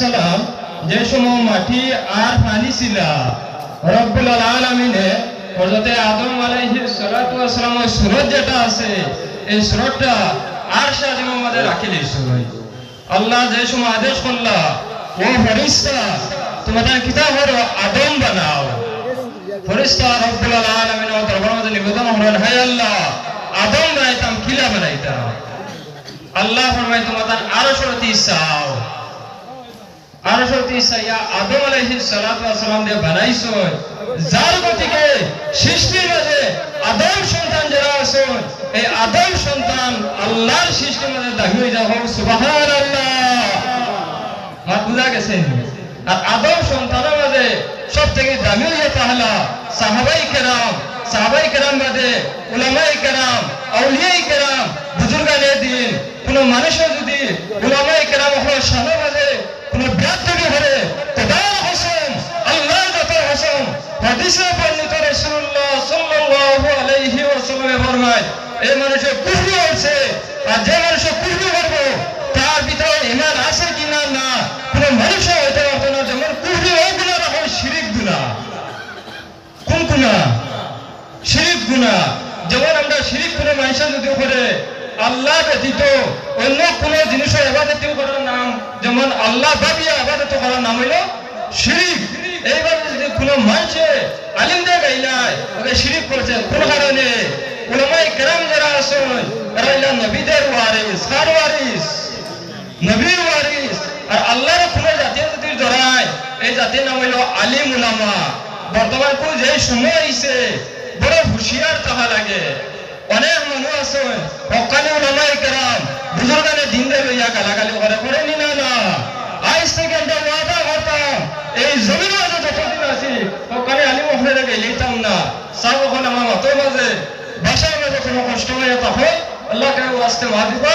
সালাম যে সময় মাটি আর পানি ছিল রব্বুল আলামিনে হযরত আদম আলাইহিস সালামের সুরত যেটা আছে এই সুরতটা আরশ আজিমের মধ্যে রাখি দিয়েছে। আল্লাহ যে সময় আদেশ করলা ও ফেরেশতা তোমাদের কিতাব হলো আদম বানাও, ফেরেশতা রব্বুল আলামিনের দরবারে মধ্যে নিবেদন হলেন, হে আল্লাহ আদম বানাইতাম কিলা বানাইতাম। আল্লাহ ফরমায় তোমাদের আরশ হতে চাও, আরশ হতে চাইয়া আদম আলাইহিস সালাম দিয়ে বানাইছো, যার গতিকে সৃষ্টির মাঝে আদম সন্তান যারা আছে এই আদম সন্তান আল্লাহর সৃষ্টির মাঝে দাবি হয়ে যাও সুবহানাল্লাহ। মা বুঝা গেছে? আর আদম সন্তানের মাঝে সব থেকে দামি হয়ে তাহলে সাহাবাই কেরাম বাদে উলামাই কেরাম, আউলিয়াই কেরাম, বুজুর্গানে দিন কোন মানুষের যদি উলামাই কেরাম হওয়ার সামনে মাঝে কোন ব্যাধি হলে তার হোসেন আল্লাহর যত হোসেন হাদিসে বর্ণিত রাসূলুল্লাহ সাল্লাল্লাহু আলাইহি ওয়াসাল্লাম ফরমায় এই মানুষের কুফরি হচ্ছে, আর যে মানুষের কুফরি করবে তার ভিতরে ঈমান আছে কিনা না কোন মানুষ হইতে পারবে না। যেমন কুফরি ওই গুনাহ হয় শিরক গুনাহ। কোন গুনাহ? শিরক গুনাহ। যেমন আমরা শিরক করে মানুষ যদি করে আল্লাহ ব্যতীত অন্য কোন জিনিসের ইবাদত করার নাম, যেমন আল্লাহ ভাবিয়া ইবাদত করার নাম হইল শিরক। এইভাবে যদি কোন মানুষ আলিম দিয়ে গাইলায় ওকে শিরক করছে, কোন কারণে? উলামায়ে কেরাম যারা আছেন এরা হইল নবীদের ওয়ারিস। কার ওয়ারিস? নবীর ওয়ারিস। আর আল্লাহর কোন জাতীয় যদি ধরায় এই জাতির নাম হইল আলিম উলামা। বর্তমান কোন যে সময় আইছে বড় হুঁশিয়ার তাহা লাগে। অনেক মানুষ আছে হকানি উলামায়ে কেরাম বুজুর্গানে দিন দে লইয়া গালাগালি করে নি না। আজ থেকে আমরা ওয়াদা করতাম এই জমির মাঝে যতদিন আছি হকানি আলিম ওখানে গেলেইতাম না। সব ওখানে আমার মতের মাঝে বাসার মাঝে কোনো কষ্ট হয়ে তা হয় আল্লাহ কেন আসতে মা দিবা।